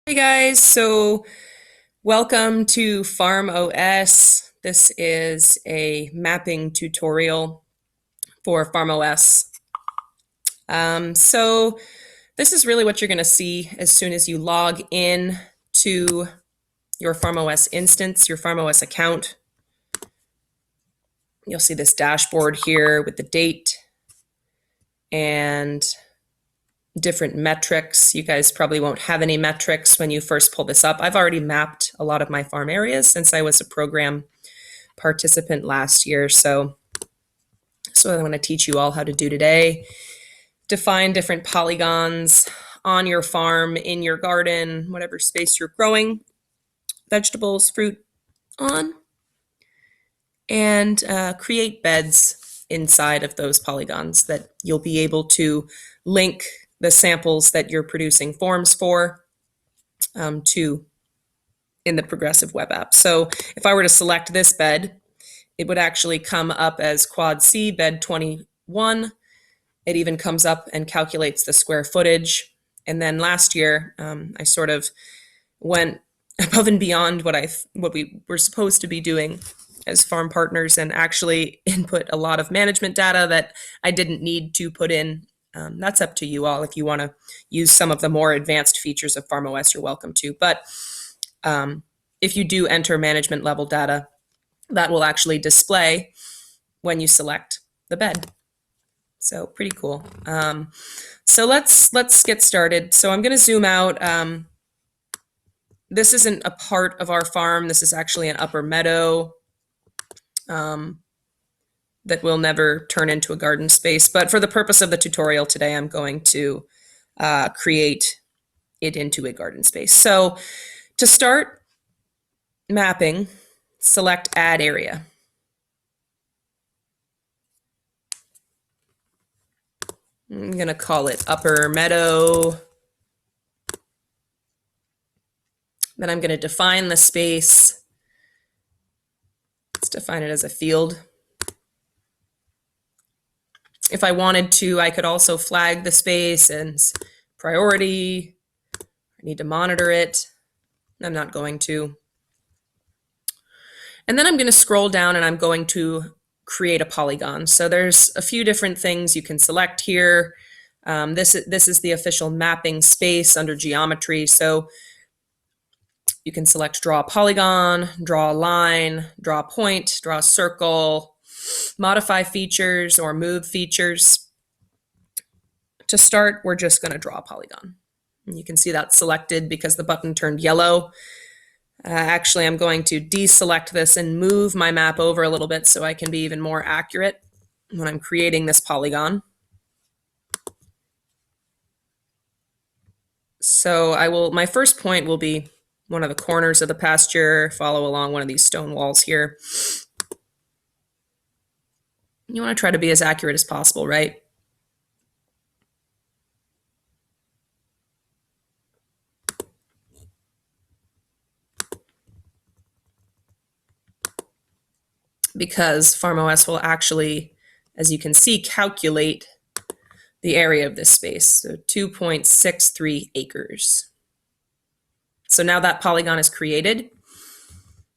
Hey guys, so welcome to FarmOS. This is a mapping tutorial for FarmOS. So this is really what you're going to see as soon as you log in to your FarmOS instance, your FarmOS account. You'll see this dashboard here with the date and different metrics. You guys probably won't have any metrics when you first pull this up. I've already mapped a lot of my farm areas since I was a program participant last year. So that's what I want to teach you all how to do today. Define different polygons on your farm, in your garden, whatever space you're growing vegetables, fruit on, and create beds inside of those polygons that you'll be able to link the samples that you're producing forms for to in the progressive web app. So if I were to select this bed, it would actually come up as quad C, bed 21. It even comes up and calculates the square footage. And then last year, I sort of went above and beyond what we were supposed to be doing as farm partners and actually input a lot of management data that I didn't need to put in. That's up to you all. If you want to use some of the more advanced features of FarmOS, you're welcome to. But if you do enter management level data, that will actually display when you select the bed. So pretty cool. So let's get started. So I'm going to zoom out. This isn't a part of our farm. This is actually an upper meadow that will never turn into a garden space. But for the purpose of the tutorial today, I'm going to create it into a garden space. So to start mapping, select Add Area. I'm going to call it Upper Meadow. Then I'm going to define the space. Let's define it as a field. If I wanted to, I could also flag the space and priority. I need to monitor it. I'm not going to. And then I'm going to scroll down and I'm going to create a polygon. So there's a few different things you can select here. This is the official mapping space under geometry. So you can select draw a polygon, draw a line, draw a point, draw a circle, modify features or move features. To start, we're just going to draw a polygon. And you can see that selected because the button turned yellow. Actually, I'm going to deselect this and move my map over a little bit so I can be even more accurate when I'm creating this polygon. So my first point will be one of the corners of the pasture, follow along one of these stone walls here. You want to try to be as accurate as possible, right? Because FarmOS will actually, as you can see, calculate the area of this space. So 2.63 acres. So now that polygon is created.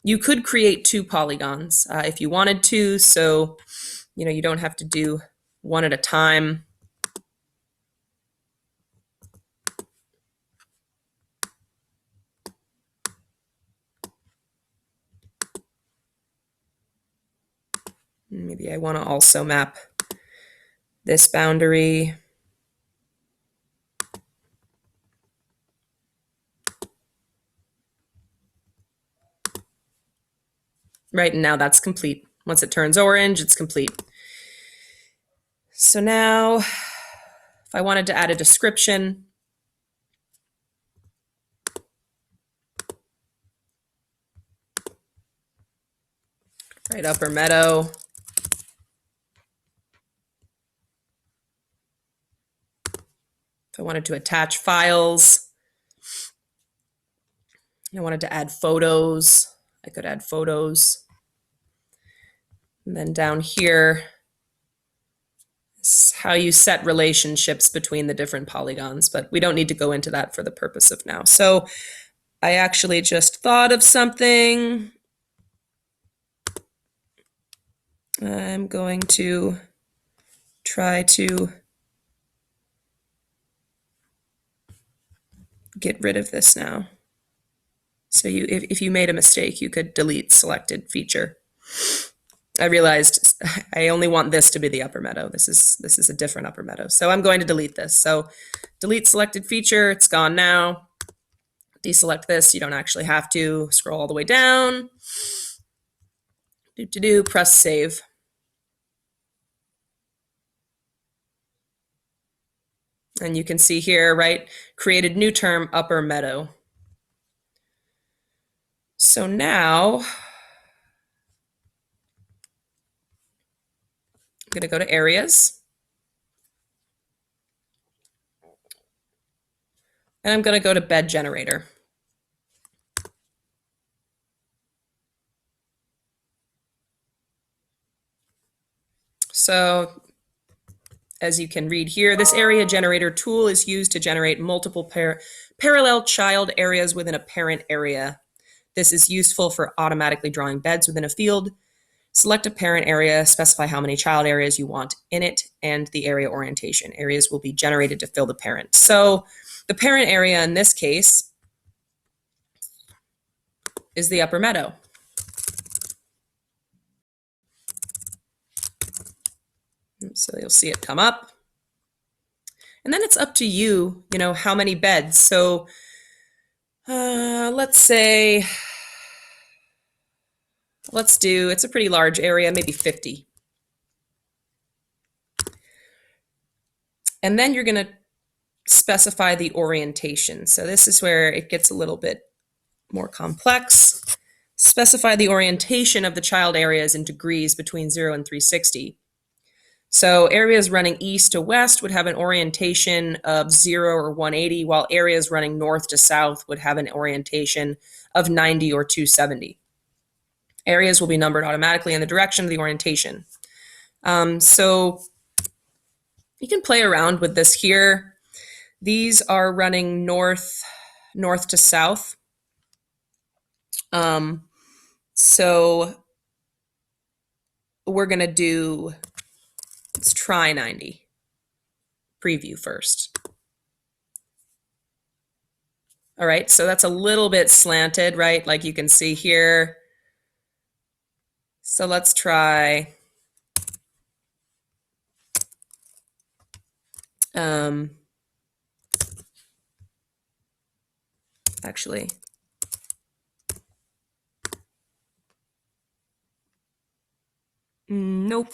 You could create two polygons if you wanted to. So, you don't have to do one at a time. Maybe I want to also map this boundary. Right, and now that's complete. Once it turns orange, it's complete. So now, if I wanted to add a description, right, upper meadow. If I wanted to attach files, I wanted to add photos, I could add photos. And then down here, It's how you set relationships between the different polygons, but we don't need to go into that for the purpose of now. So I actually just thought of something. I'm going to try to get rid of this now. So if you made a mistake, you could delete selected feature. I realized I only want this to be the upper meadow. This is a different upper meadow. So I'm going to delete this. So delete selected feature, it's gone now. Deselect this, you don't actually have to. Scroll all the way down. Press save. And you can see here, right, created new term, upper meadow. So now I'm going to go to areas. And I'm going to go to bed generator. So as you can read here, this area generator tool is used to generate multiple parallel child areas within a parent area. This is useful for automatically drawing beds within a field. Select a parent area, specify how many child areas you want in it, and the area orientation. Areas will be generated to fill the parent. So the parent area in this case is the upper meadow. So you'll see it come up. And then it's up to you, how many beds. So let's say, it's a pretty large area, maybe 50. And then you're going to specify the orientation. So this is where it gets a little bit more complex. Specify the orientation of the child areas in degrees between 0 and 360. So areas running east to west would have an orientation of 0 or 180, while areas running north to south would have an orientation of 90 or 270. Areas will be numbered automatically in the direction of the orientation. So you can play around with this here. These are running north to south. So we're going to let's try 90. Preview first. All right, so that's a little bit slanted, right? Like you can see here. So let's try actually, nope.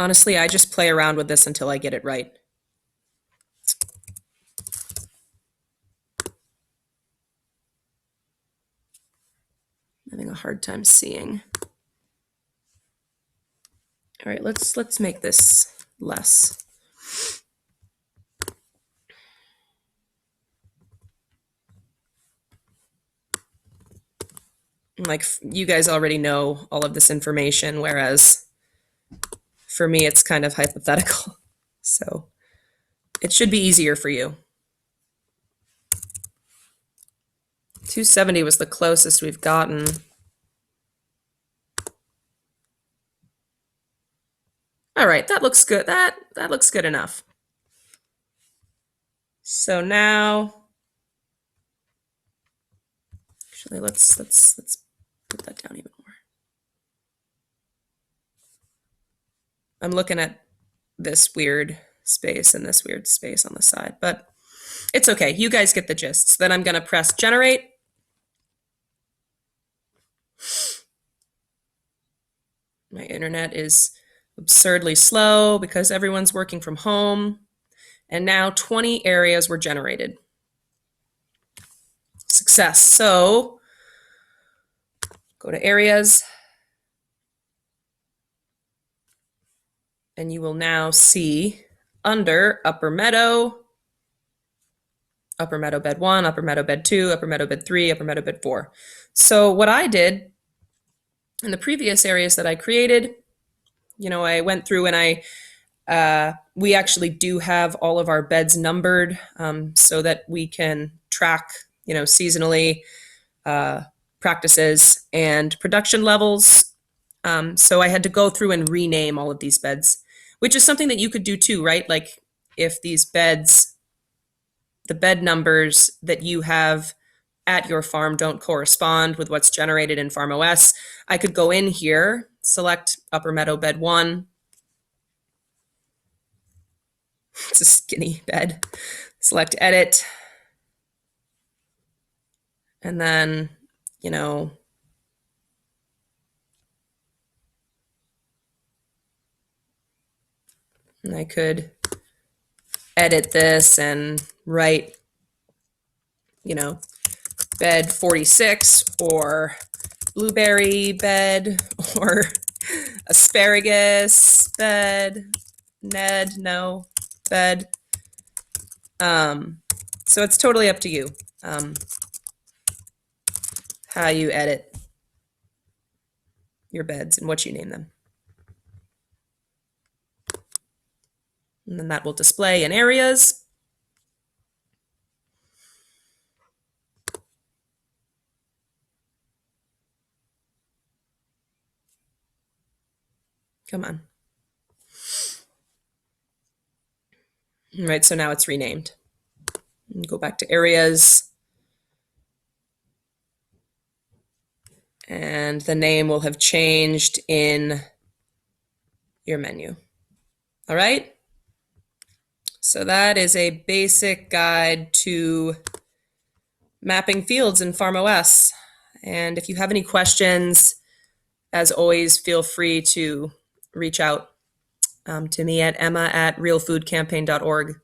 Honestly, I just play around with this until I get it right. I'm having a hard time seeing. All right, let's make this less. Like you guys already know all of this information, whereas for me, it's kind of hypothetical. So it should be easier for you. 270 was the closest we've gotten. All right, that looks good. That looks good enough. So now, actually, let's put that down even more. I'm looking at this weird space and this weird space on the side, but it's okay. You guys get the gist. So then I'm going to press generate. My internet is absurdly slow because everyone's working from home. And now 20 areas were generated. Success. So go to areas. And you will now see under Upper Meadow, Upper Meadow Bed 1, Upper Meadow Bed 2, Upper Meadow Bed 3, Upper Meadow Bed 4. So what I did in the previous areas that I created, I went through and we actually do have all of our beds numbered so that we can track, seasonally practices and production levels. So I had to go through and rename all of these beds, which is something that you could do too, right? Like if these beds, the bed numbers that you have at your farm don't correspond with what's generated in FarmOS, I could go in here, select Upper Meadow Bed 1. It's a skinny bed. Select Edit. And then, and I could edit this and write, bed 46 or blueberry bed or asparagus bed, Ned, no, bed. So it's totally up to you how you edit your beds and what you name them. And then that will display in areas. Come on. All right, so now it's renamed. Go back to areas. And the name will have changed in your menu. All right. So that is a basic guide to mapping fields in FarmOS. And if you have any questions, as always, feel free to reach out to me at emma@realfoodcampaign.org.